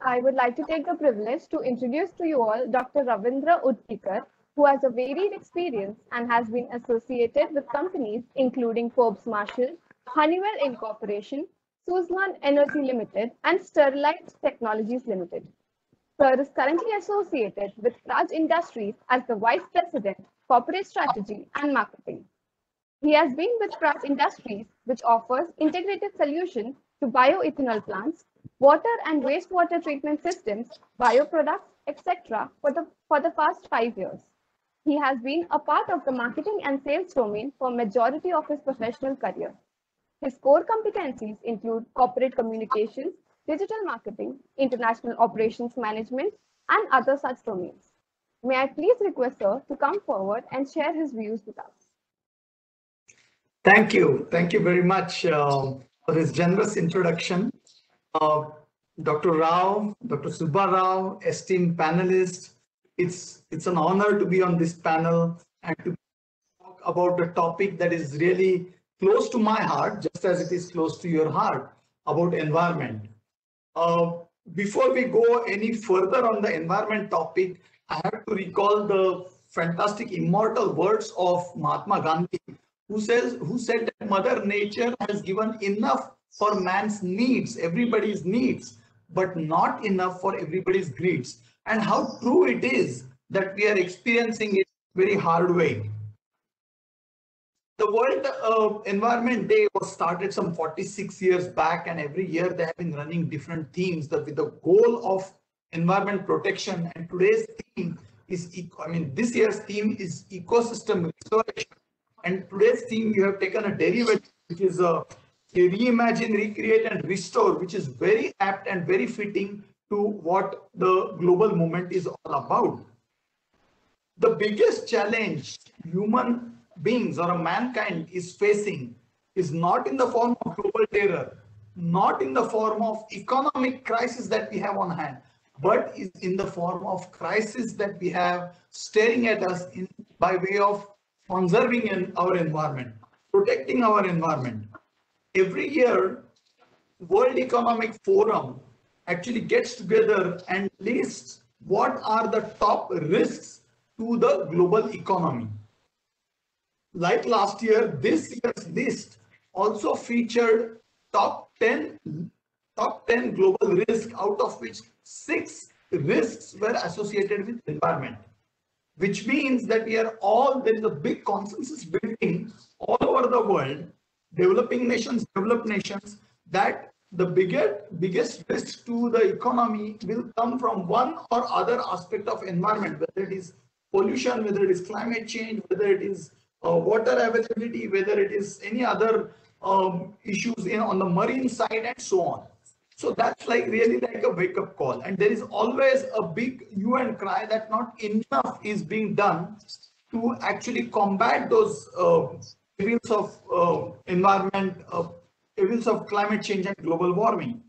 I would like to take the privilege to introduce to you all Dr. Ravindra Utgikar, who has a varied experience and has been associated with companies including Forbes Marshall, Honeywell Incorporation, Suzlon Energy Limited, and Sterlite Technologies Limited. Sir is currently associated with Praj Industries as the Vice President, Corporate Strategy and Marketing. He has been with Praj Industries, which offers integrated solutions to bioethanol plants, water and wastewater treatment systems, bioproducts, etc. for the past 5 years. He has been a part of the marketing and sales domain for majority of his professional career. His core competencies include corporate communications, digital marketing, international operations management, and other such domains. May I please request sir to come forward and share his views with us. Thank you. Thank you very much for this generous introduction. Dr. Rao, Dr. Subba Rao, esteemed panelists, it's an honor to be on this panel and to talk about a topic that is really close to my heart, just as it is close to your heart, about environment. Before we go any further on the environment topic, I have to recall the fantastic immortal words of Mahatma Gandhi, who said that Mother Nature has given enough for man's needs, everybody's needs, but not enough for everybody's greeds. And how true it is that we are experiencing it very hard way. The World Environment Day was started some 46 years back, and every year they have been running different themes with the goal of environment protection. And today's theme is, this year's theme is ecosystem restoration. And today's theme, we have taken a derivative, which is a reimagine, recreate, and restore, which is very apt and very fitting to what the global movement is all about. The biggest challenge human beings or mankind is facing is not in the form of global terror, not in the form of economic crisis that we have on hand, but is in the form of crisis that we have staring at us by way of conserving our environment, protecting our environment. Every year, World Economic Forum actually gets together and lists what are the top risks to the global economy. Like last year, this year's list also featured top 10 global risks, out of which 6 risks were associated with environment, which means that there is a big consensus building all over the world, developing nations, developed nations, that the biggest risk to the economy will come from one or other aspect of environment, whether it is pollution, whether it is climate change, whether it is water availability, whether it is any other issues on the marine side, and so on. So that's really like a wake-up call. And there is always a big hue and cry that not enough is being done to actually combat those evils of environment, evils of climate change and global warming.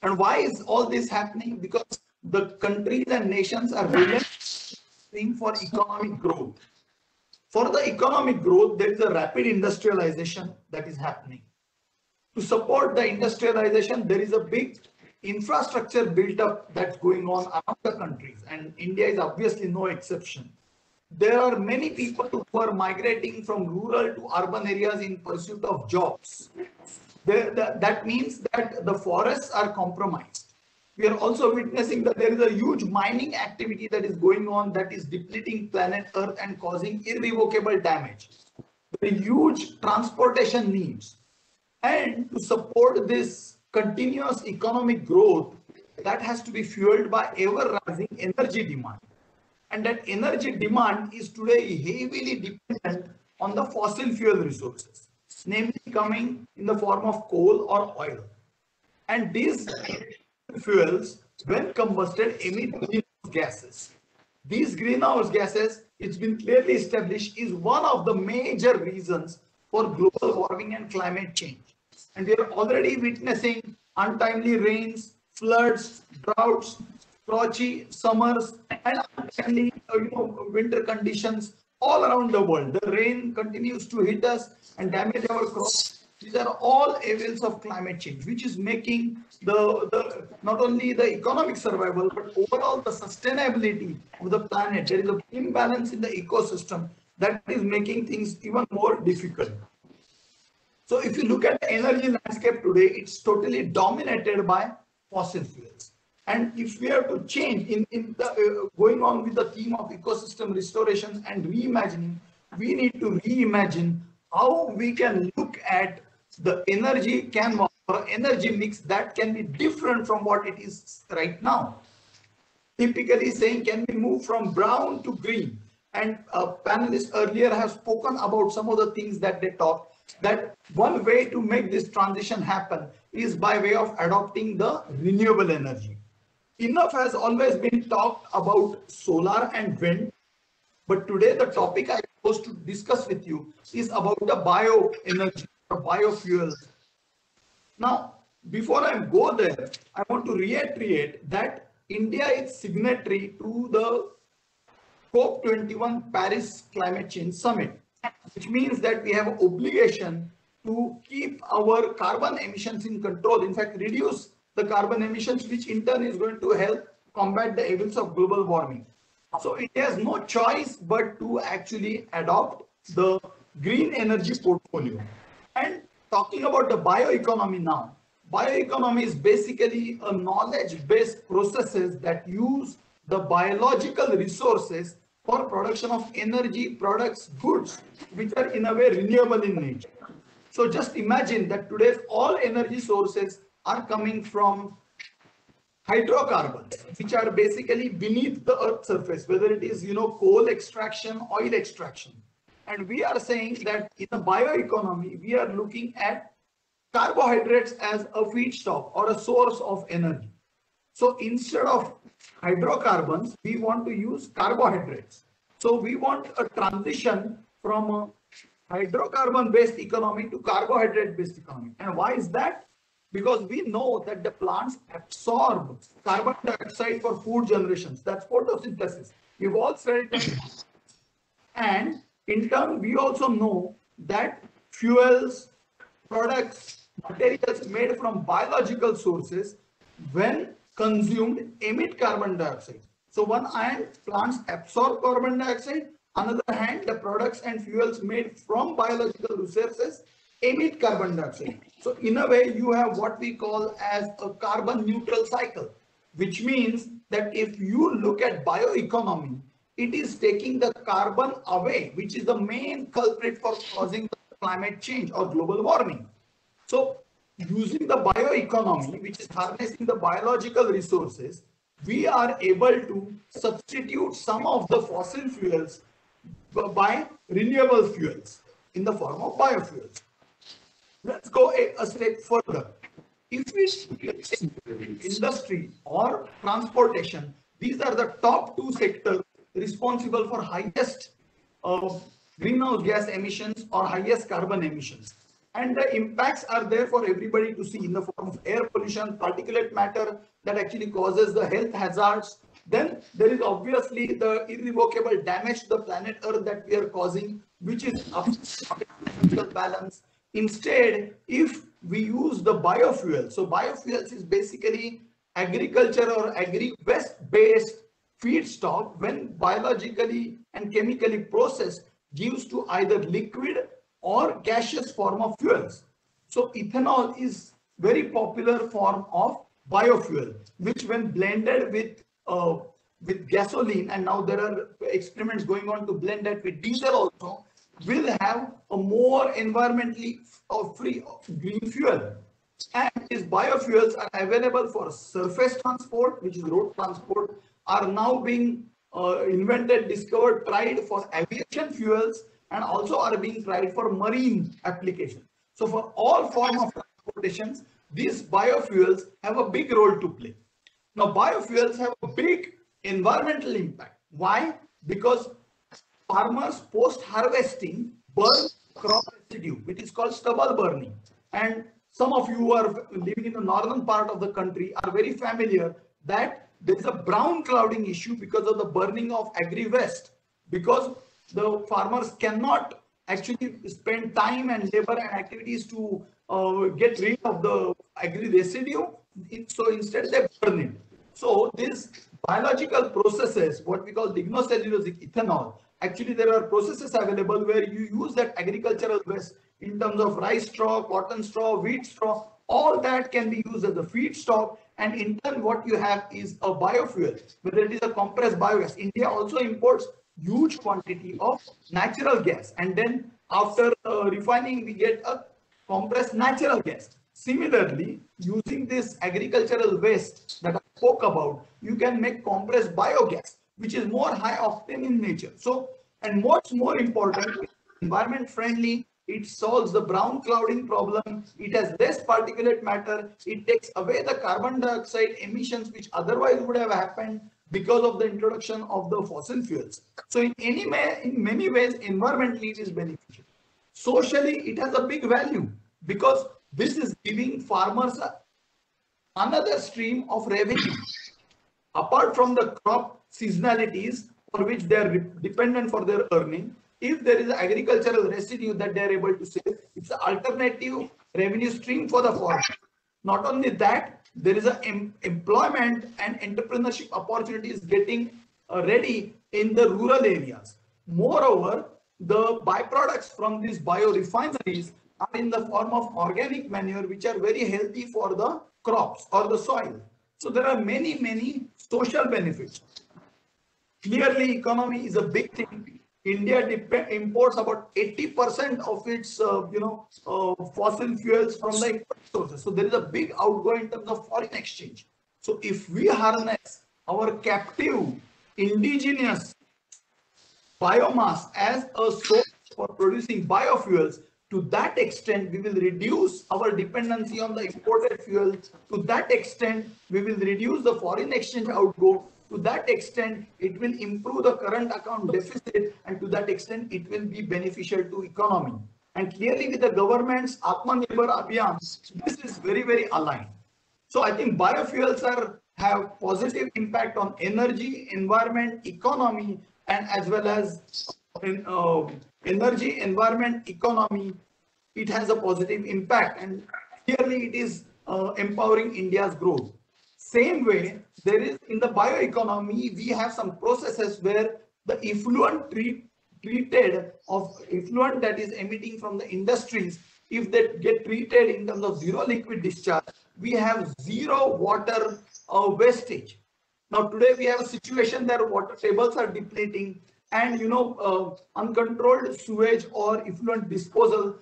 And why is all this happening? Because the countries and nations are relentlessly for economic growth. For the economic growth, there is a rapid industrialization that is happening. To support the industrialization, there is a big infrastructure built up that's going on around the countries, and India is obviously no exception. There are many people who are migrating from rural to urban areas in pursuit of jobs. That means that the forests are compromised. We are also witnessing that there is a huge mining activity that is going on that is depleting planet Earth and causing irrevocable damage. There are huge transportation needs. And to support this continuous economic growth, that has to be fueled by ever-rising energy demand. And that energy demand is today heavily dependent on the fossil fuel resources, namely coming in the form of coal or oil. And these fuels, when combusted, emit greenhouse gases. These greenhouse gases, it's been clearly established, is one of the major reasons for global warming and climate change. And we are already witnessing untimely rains, floods, droughts, scorchy summers, and untimely winter conditions all around the world. The rain continues to hit us and damage our crops. These are all evils of climate change, which is making the not only the economic survival, but overall the sustainability of the planet. There is an imbalance in the ecosystem that is making things even more difficult. So if you look at the energy landscape today, it's totally dominated by fossil fuels. And if we have to change in the going on with the theme of ecosystem restoration and reimagining, we need to reimagine how we can look at the energy canvas or energy mix that can be different from what it is right now. Typically saying, can we move from brown to green? And panelists earlier have spoken about some of the things that they talked, that one way to make this transition happen is by way of adopting the renewable energy. Enough has always been talked about solar and wind, but today the topic I was to discuss with you is about the bioenergy or biofuels. Now, before I go there, I want to reiterate that India is signatory to the COP21 Paris Climate Change Summit, which means that we have an obligation to keep our carbon emissions in control, in fact, reduce the carbon emissions, which in turn is going to help combat the evils of global warming. So it has no choice but to actually adopt the green energy portfolio. And talking about the bioeconomy now, bioeconomy is basically a knowledge-based processes that use the biological resources for production of energy, products, goods, which are in a way renewable in nature. So just imagine that today's all energy sources are coming from hydrocarbons, which are basically beneath the earth surface, whether it is, coal extraction, oil extraction. And we are saying that in a bioeconomy, we are looking at carbohydrates as a feedstock or a source of energy. So instead of hydrocarbons, we want to use carbohydrates. So we want a transition from a hydrocarbon-based economy to carbohydrate-based economy. And why is that? Because we know that the plants absorb carbon dioxide for food generations. That's photosynthesis. We've all studied it. And in turn, we also know that fuels, products, materials made from biological sources, when consumed, emit carbon dioxide. So one hand, plants absorb carbon dioxide. Another hand, the products and fuels made from biological resources emit carbon dioxide. So in a way, you have what we call as a carbon neutral cycle, which means that if you look at bioeconomy, it is taking the carbon away, which is the main culprit for causing climate change or global warming. So using the bioeconomy, which is harnessing the biological resources, we are able to substitute some of the fossil fuels by renewable fuels in the form of biofuels. Let's go a step further. If we industry or transportation, these are the top two sectors responsible for highest greenhouse gas emissions or highest carbon emissions. And the impacts are there for everybody to see in the form of air pollution, particulate matter that actually causes the health hazards. Then there is obviously the irrevocable damage to the planet Earth that we are causing, which is a balance. Instead, if we use the biofuel, so biofuels is basically agriculture or agri-waste based feedstock when biologically and chemically processed gives to either liquid or gaseous form of fuels. So ethanol is very popular form of biofuel, which when blended with gasoline, and now there are experiments going on to blend that with diesel also, will have a more environmentally free green fuel. And these biofuels are available for surface transport, which is road transport, are now being invented, discovered, tried for aviation fuels, and also are being tried for marine application. So for all form of transportations, these biofuels have a big role to play. Now biofuels have a big environmental impact. Why? Because farmers post harvesting burn crop residue, which is called stubble burning. And some of you who are living in the northern part of the country are very familiar that there is a brown clouding issue because of the burning of agri waste, because the farmers cannot actually spend time and labor and activities to get rid of the agri residue. So instead they burn it. So these biological processes, what we call lignocellulosic ethanol, actually there are processes available where you use that agricultural waste in terms of rice straw, cotton straw, wheat straw, all that can be used as a feedstock, and in turn what you have is a biofuel, whether it is a compressed biogas. India also imports huge quantity of natural gas, and then after refining we get a compressed natural gas. Similarly, using this agricultural waste that I spoke about, you can make compressed biogas, which is more high octane in nature. So, and what's more important, environment friendly, it solves the brown clouding problem, it has less particulate matter, it takes away the carbon dioxide emissions which otherwise would have happened because of the introduction of the fossil fuels. So in many ways, environmentally it is beneficial. Socially, it has a big value because this is giving farmers another stream of revenue apart from the crop seasonalities for which they are dependent for their earning. If there is agricultural residue that they are able to sell, it's an alternative revenue stream for the farmer. Not only that, there is an employment and entrepreneurship opportunities getting ready in the rural areas. Moreover, the byproducts from these biorefineries are in the form of organic manure, which are very healthy for the crops or the soil. So there are many social benefits. Clearly, economy is a big thing. India imports about 80% of its, fossil fuels from the import sources. So there is a big outgo in terms of foreign exchange. So if we harness our captive indigenous biomass as a source for producing biofuels, to that extent, we will reduce our dependency on the imported fuel. To that extent, we will reduce the foreign exchange outgo. To that extent, it will improve the current account deficit, and to that extent, it will be beneficial to economy. And clearly, with the government's Atmanirbhar Abhiyan, this is very aligned. So I think biofuels have positive impact on energy, environment, economy, and as well as in energy, environment, economy, it has a positive impact, and clearly it is empowering India's growth. Same way, there is in the bioeconomy, we have some processes where the effluent that is emitting from the industries, if they get treated in terms of zero liquid discharge, we have zero water wastage. Now today we have a situation that water tables are depleting, and uncontrolled sewage or effluent disposal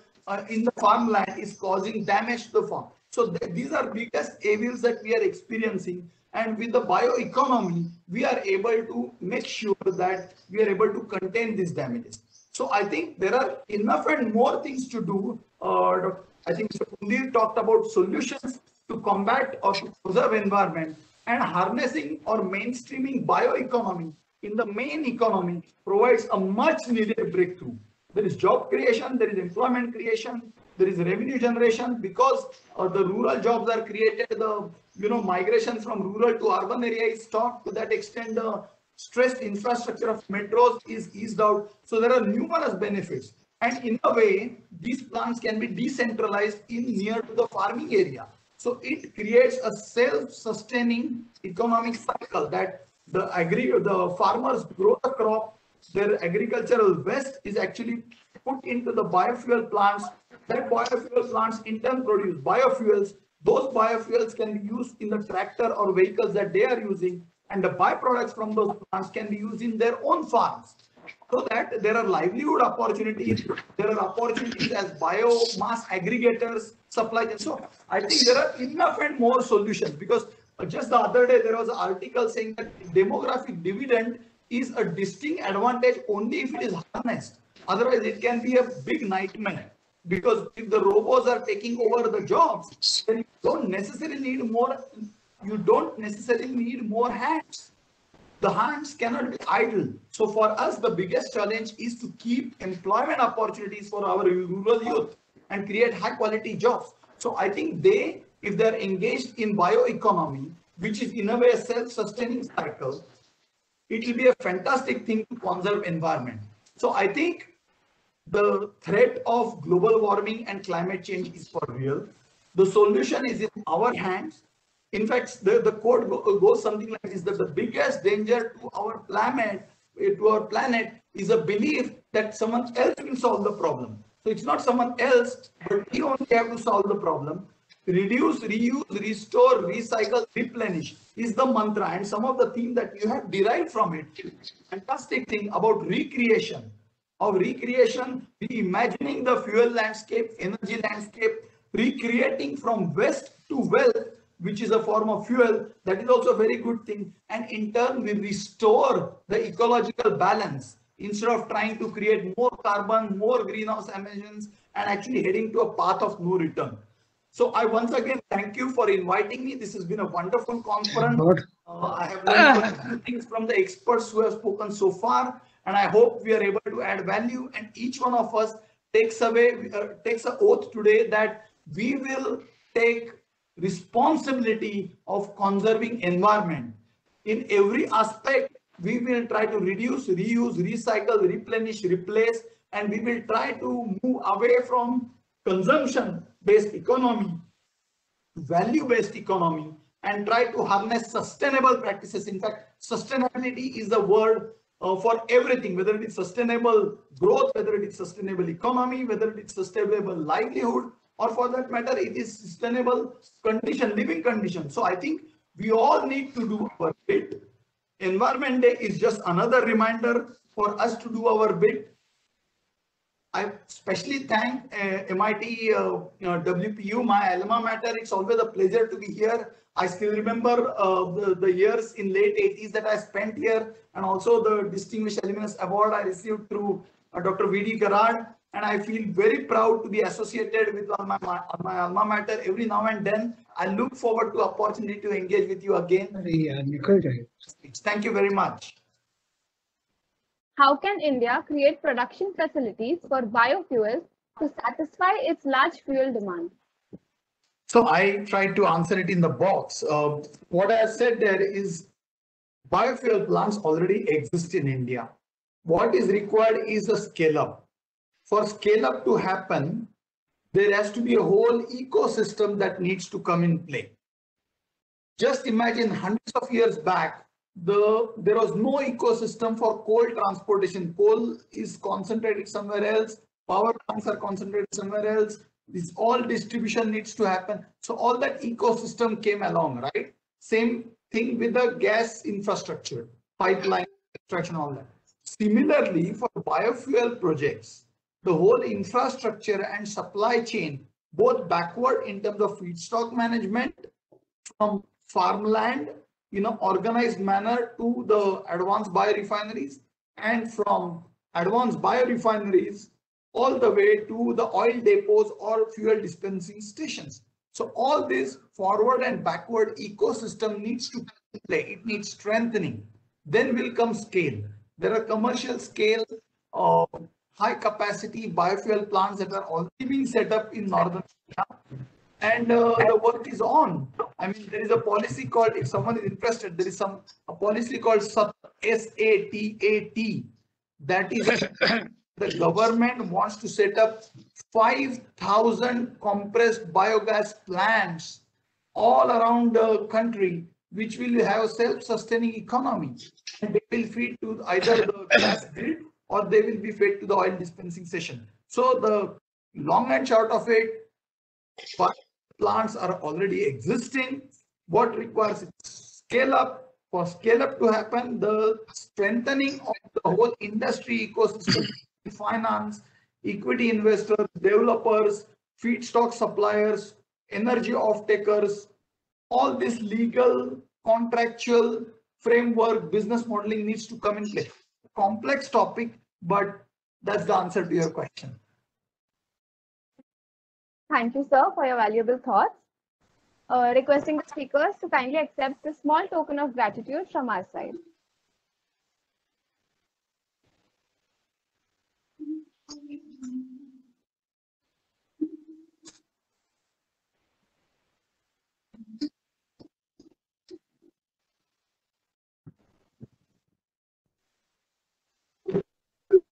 in the farmland is causing damage to the farm. So these are biggest evils that we are experiencing, and with the bioeconomy we are able to make sure that we are able to contain these damages. So I think there are enough and more things to do. I think Sunil talked about solutions to combat or to preserve environment, and harnessing or mainstreaming bioeconomy in the main economy provides a much needed breakthrough. There is job creation, there is employment creation, there is revenue generation because the rural jobs are created, the migration from rural to urban area is stopped. To that extent, the stressed infrastructure of metros is eased out. So there are numerous benefits, and in a way these plants can be decentralized in near to the farming area. So it creates a self-sustaining economic cycle that the farmers grow the crop, their agricultural waste is actually put into the biofuel plants. That biofuel plants in turn produce biofuels. Those biofuels can be used in the tractor or vehicles that they are using, and the byproducts from those plants can be used in their own farms. So that there are livelihood opportunities, there are opportunities as biomass aggregators, supply chain. So I think there are enough and more solutions, because just the other day there was an article saying that demographic dividend is a distinct advantage only if it is harnessed. Otherwise, it can be a big nightmare, because if the robots are taking over the jobs, then you don't necessarily need more hands. The hands cannot be idle. So for us, the biggest challenge is to keep employment opportunities for our rural youth and create high quality jobs. So I think if they're engaged in bioeconomy, which is in a way a self-sustaining cycle, it will be a fantastic thing to conserve environment. So I think the threat of global warming and climate change is for real. The solution is in our hands. In fact, the quote goes something like this, that the biggest danger to our planet is a belief that someone else will solve the problem. So it's not someone else, but we only have to solve the problem. Reduce, reuse, restore, recycle, replenish is the mantra, and some of the theme that you have derived from it. Fantastic thing about recreation. Of recreation, reimagining the fuel landscape, energy landscape, recreating from waste to wealth, which is a form of fuel. That is also a very good thing. And in turn, we restore the ecological balance instead of trying to create more carbon, more greenhouse emissions, and actually heading to a path of no return. So I once again thank you for inviting me. This has been a wonderful conference. I have learned a few things from the experts who have spoken so far, and I hope we are able to add value. And each one of us takes an oath today that we will take responsibility of conserving environment in every aspect. We will try to reduce, reuse, recycle, replenish, replace, and we will try to move away from consumption-based economy, value-based economy, and try to harness sustainable practices. In fact, sustainability is the word for everything, whether it is sustainable growth, whether it is sustainable economy, whether it is sustainable livelihood, or for that matter, it is sustainable condition, living condition. So I think we all need to do our bit. Environment Day is just another reminder for us to do our bit. I especially thank MIT WPU, my alma mater. It's always a pleasure to be here. I still remember the years in late 80s that I spent here, and also the Distinguished Alumnus Award I received through Dr. V.D. Garrard. And I feel very proud to be associated with my alma mater every now and then. I look forward to opportunity to engage with you again. Thank you very much. How can India create production facilities for biofuels to satisfy its large fuel demand? So I tried to answer it in the box. What I said there is biofuel plants already exist in India. What is required is a scale up. For scale up to happen, there has to be a whole ecosystem that needs to come in play. Just imagine hundreds of years back, there was no ecosystem for coal transportation. Coal is concentrated somewhere else, power plants are concentrated somewhere else. This all distribution needs to happen. So all that ecosystem came along, right? Same thing with the gas infrastructure, pipeline, extraction, all that. Similarly, for biofuel projects, the whole infrastructure and supply chain, both backward in terms of feedstock management from farmland, organized manner to the advanced biorefineries, and from advanced biorefineries all the way to the oil depots or fuel dispensing stations. So all this forward and backward ecosystem needs to play. It needs strengthening. Then will come scale. There are commercial scale high capacity biofuel plants that are already being set up in northern India, and the work is on. I mean, there is a policy called, if someone is interested, there is a policy called SATAT, SATAT, that is the government wants to set up 5,000 compressed biogas plants all around the country, which will have a self-sustaining economy, and they will feed to either the gas grid or they will be fed to the oil dispensing station. So the long and short of it, plants are already existing. What requires is scale up. For scale up to happen, the strengthening of the whole industry ecosystem, finance, equity investors, developers, feedstock suppliers, energy off-takers, all this legal, contractual framework, business modeling needs to come in play. Complex topic, but that's the answer to your question. Thank you, sir, for your valuable thoughts. Requesting the speakers to kindly accept this small token of gratitude from our side.